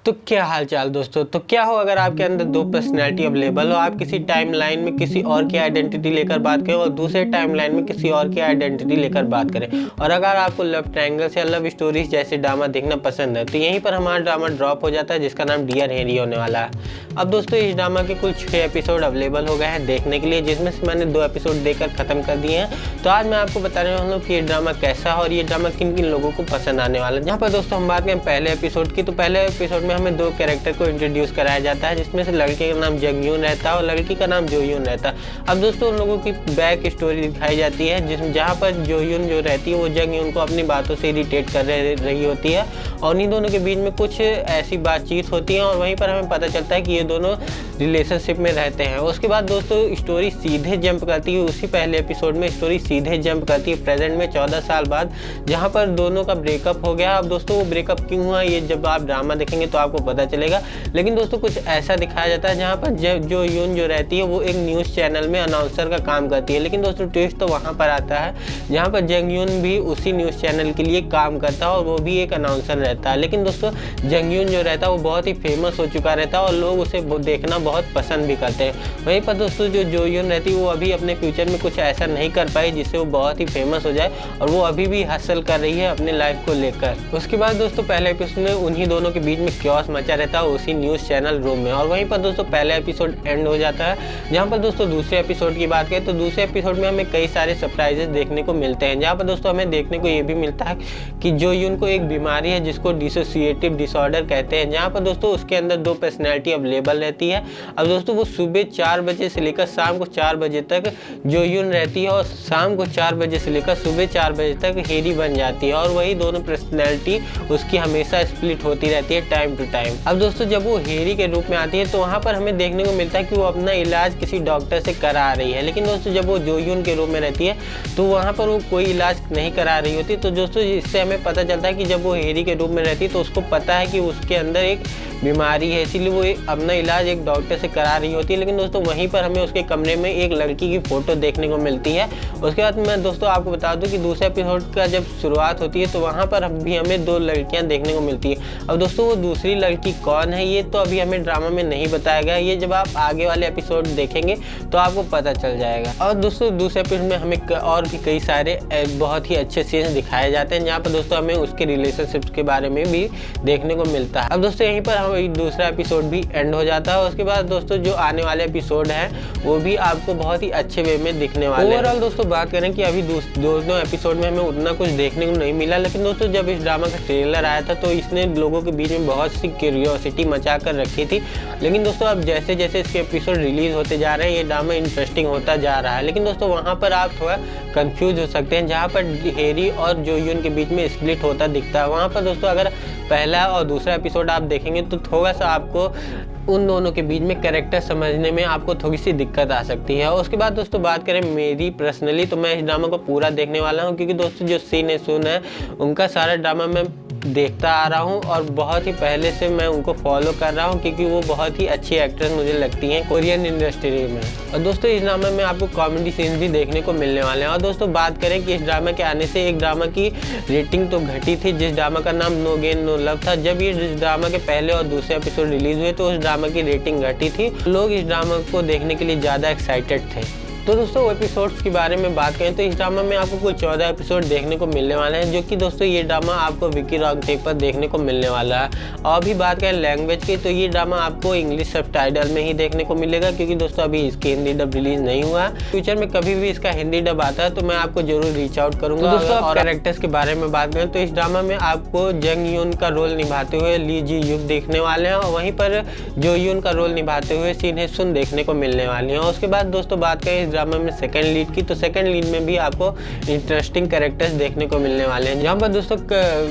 तो क्या हाल चाल दोस्तों। तो क्या हो अगर आपके अंदर दो पर्सनैलिटी अवेलेबल हो, आप किसी टाइमलाइन में किसी और की आइडेंटिटी लेकर बात करें और दूसरे टाइमलाइन में किसी और की आइडेंटिटी लेकर बात करें, और अगर आपको लव ट्रायंगल्स या लव स्टोरीज जैसे ड्रामा देखना पसंद है तो यहीं पर हमारा ड्रामा ड्रॉप हो जाता है जिसका नाम डियर हेनरी होने वाला है। अब दोस्तों इस ड्रामा के कुल 6 एपिसोड अवेलेबल हो गए हैं देखने के लिए, जिसमें से मैंने 2 एपिसोड देखकर ख़त्म कर दिए हैं। तो आज मैं आपको बताने वाला हूँ कि ये ड्रामा कैसा है और ये ड्रामा किन किन लोगों को पसंद आने वाला है। जहाँ पर दोस्तों हम बात करें पहले एपिसोड की, तो पहले एपिसोड में हमें 2 कैरेक्टर को इंट्रोड्यूस कराया जाता है, जिसमें से लड़के का नाम जंगयून रहता है और लड़की का नाम जोयून रहता है। अब दोस्तों उन लोगों की बैक स्टोरी दिखाई जाती है जिसमें जहाँ पर जोयून जो रहती है वो जंगयून को अपनी बातों से इरिटेट कर रही होती है और उन्हीं दोनों के बीच में कुछ ऐसी बातचीत होती है और वहीं पर हमें पता चलता है कि ये दोनों रिलेशनशिप में रहते हैं। उसके बाद दोस्तों स्टोरी सीधे जंप करती है, उसी पहले एपिसोड में स्टोरी सीधे जंप करती है प्रेजेंट में 14 साल बाद, जहाँ पर दोनों का ब्रेकअप हो गया। अब दोस्तों वो ब्रेकअप क्यों हुआ ये जब आप ड्रामा देखेंगे तो आपको पता चलेगा। लेकिन दोस्तों कुछ ऐसा दिखाया जाता है जहाँ पर जो यून जो रहती है वो एक न्यूज़ चैनल में अनाउंसर का काम करती है। लेकिन दोस्तों ट्विस्ट तो वहाँ पर आता है जहाँ पर जंगयून भी उसी न्यूज़ चैनल के लिए काम करता है और वो भी एक अनाउंसर रहता है। लेकिन दोस्तों जंगयून जो रहता है वो बहुत ही फेमस हो चुका रहता है और लोग उसे देखना बहुत पसंद भी करते हैं। वहीं पर दोस्तों जो जोयून रहती है वो अभी अपने फ्यूचर में कुछ ऐसा नहीं कर पाई जिससे वो बहुत ही फेमस हो जाए और वो अभी भी हासिल कर रही है अपने लाइफ को लेकर। उसके बाद दोस्तों पहले एपिसोड में उन्हीं दोनों के बीच में क्योस मचा रहता है उसी न्यूज़ चैनल रूम में, और वहीं पर दोस्तों पहला एपिसोड एंड हो जाता है। जहाँ पर दोस्तों दूसरे एपिसोड की बात करें तो दूसरे एपिसोड में हमें कई सारे सरप्राइजेस देखने को मिलते हैं, जहाँ पर दोस्तों हमें देखने को ये भी मिलता है कि जोयून को एक बीमारी है जिसको डिसोसिएटिव डिसऑर्डर कहते हैं, जहाँ पर दोस्तों उसके अंदर 2 पर्सनैलिटी अवेलेबल रहती है। अब दोस्तों वो सुबह 4 बजे से लेकर शाम को 4 बजे तक जोयून रहती है और शाम को 4 बजे से लेकर सुबह 4 बजे तक हेरी बन जाती है, और वही दोनों पर्सनैलिटी उसकी हमेशा स्प्लिट होती रहती है टाइम टू टाइम। अब दोस्तों जब वो हेरी के रूप में आती है तो वहाँ पर हमें देखने को मिलता है कि वो अपना इलाज किसी डॉक्टर से करा रही है। लेकिन दोस्तों जब वो जोयून के रूप में रहती है तो वहाँ पर वो कोई इलाज नहीं करा रही होती। तो दोस्तों इससे हमें पता चलता है कि जब वो हेरी के रूप में रहती है तो उसको पता है कि उसके अंदर एक बीमारी है, इसीलिए वो अपना इलाज एक डॉक्टर से करा रही होती है। लेकिन दोस्तों वहीं पर हमें उसके कमरे में एक लड़की की फ़ोटो देखने को मिलती है। उसके बाद मैं दोस्तों आपको बता दूं कि दूसरे एपिसोड का जब शुरुआत होती है तो वहाँ पर भी हमें 2 लड़कियाँ देखने को मिलती है। अब दोस्तों वो दूसरी लड़की कौन है ये तो अभी हमें ड्रामा में नहीं बताया गया, ये जब आप आगे वाले एपिसोड देखेंगे तो आपको पता चल जाएगा। और दोस्तों दूसरे एपिसोड में हमें और भी कई सारे बहुत ही अच्छे सीन्स दिखाए जाते हैं, जहाँ पर दोस्तों हमें उसके रिलेशनशिप्स के बारे में भी देखने को मिलता है। अब दोस्तों यहीं पर दूसरा एपिसोड भी एंड हो जाता है। उसके बाद दोस्तों जो आने वाले एपिसोड हैं वो भी आपको बहुत ही अच्छे वे में दिखने वाले हैं। ओवरऑल दोस्तों बात करें कि अभी दोनों एपिसोड में हमें उतना कुछ देखने को नहीं मिला, लेकिन दोस्तों जब इस ड्रामा का ट्रेलर आया था तो इसने लोगों के बीच में बहुत सी क्यूरियोसिटी मचा कर रखी थी। लेकिन दोस्तों अब जैसे जैसे इसके एपिसोड रिलीज होते जा रहे हैं ये ड्रामा इंटरेस्टिंग होता जा रहा है। लेकिन दोस्तों वहाँ पर आप थोड़ा कंफ्यूज हो सकते हैं, जहाँ पर हेरी और जोयून के बीच में स्प्लिट होता दिखता है। वहाँ पर दोस्तों अगर पहला और दूसरा एपिसोड आप देखेंगे तो थोड़ा सा आपको उन दोनों के बीच में कैरेक्टर समझने में आपको थोड़ी सी दिक्कत आ सकती है। और उसके बाद दोस्तों बात करें मेरी पर्सनली तो मैं इस ड्रामा को पूरा देखने वाला हूं, क्योंकि दोस्तों जो सीन है उनका सारा ड्रामा मैं देखता आ रहा हूं और बहुत ही पहले से मैं उनको फॉलो कर रहा हूं, क्योंकि वो बहुत ही अच्छी एक्ट्रेस मुझे लगती हैं कोरियन इंडस्ट्री में। और दोस्तों इस ड्रामा में आपको कॉमेडी सीन्स भी देखने को मिलने वाले हैं। और दोस्तों बात करें कि इस ड्रामा के आने से एक ड्रामा की रेटिंग तो घटी थी जिस ड्रामा का नाम नो गेन नो लव था। जब ये ड्रामा के पहले और दूसरे एपिसोड रिलीज हुए तो उस ड्रामा की रेटिंग घटी थी, लोग इस ड्रामा को देखने के लिए ज़्यादा एक्साइटेड थे। तो दोस्तों एपिसोड्स के बारे में बात करें तो इस ड्रामा में आपको कुल 14 एपिसोड देखने को मिलने वाले हैं, जो कि दोस्तों ये ड्रामा आपको विकी रॉक टेप पर देखने को मिलने वाला है। और भी बात करें लैंग्वेज की तो ये ड्रामा आपको इंग्लिश सबटाइटल में ही देखने को मिलेगा, क्योंकि दोस्तों अभी इसकी हिंदी डब रिलीज नहीं हुआ है। फ्यूचर में कभी भी इसका हिंदी डब आता है तो मैं आपको जरूर रीच आउट करूँगा। दोस्तों और कैरेक्टर्स के बारे में बात करें तो इस ड्रामा में आपको जंगयून का रोल निभाते हुए ली जी युग देखने वाले हैं और वहीं पर जोयून का रोल निभाते हुए सिन हे सुन देखने को मिलने वाली हैं। उसके बाद दोस्तों बात करें इस ड्रामा में सेकंड लीड की तो सेकंड लीड में भी आपको इंटरेस्टिंग कैरेक्टर्स देखने को मिलने वाले हैं, जहाँ पर दोस्तों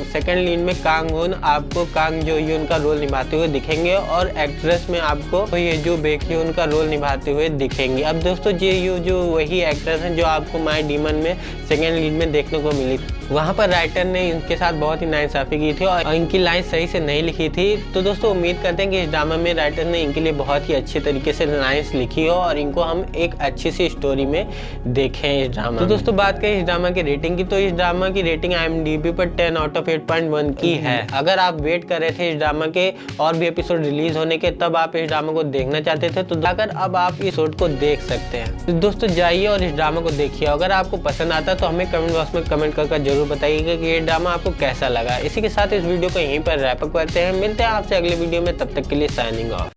सेकंड लीड में कांग हुन आपको कांग जोयून का रोल निभाते हुए दिखेंगे और एक्ट्रेस में आपको ये जो बेक्यून का रोल निभाते हुए दिखेंगी। अब दोस्तों ये जो वही एक्ट्रेस हैं जो आपको माय डीमन में सेकंड लीड में देखने को मिली। वहाँ पर राइटर ने इनके साथ बहुत ही नाइंसाफ़ी की थी और इनकी लाइन सही से नहीं लिखी थी। तो दोस्तों उम्मीद करते हैं कि इस ड्रामा में राइटर ने इनके लिए बहुत ही अच्छे तरीके से लाइन्स लिखी हो और इनको हम एक अच्छी सी स्टोरी में देखें इस ड्रामा। तो दोस्तों बात करें इस ड्रामा की रेटिंग की, तो इस ड्रामा की रेटिंग IMDb पर 10 आउट ऑफ 8.1 की है। अगर आप वेट कर रहे थे इस ड्रामा के और भी एपिसोड रिलीज होने के, तब आप इस ड्रामा को देखना चाहते थे, तो जाकर अब आप इस एपिसोड को देख सकते हैं। तो दोस्तों जाइए और इस ड्रामा को देखिए। अगर आपको पसंद आता है तो हमें कमेंट बॉक्स में कमेंट करके जरूर बताइएगा कि ये ड्रामा आपको कैसा लगा। इसी के साथ इस वीडियो को यहीं पर रैप अप करते हैं। मिलते हैं आपसे अगले वीडियो में, तब तक के लिए साइनिंग ऑफ।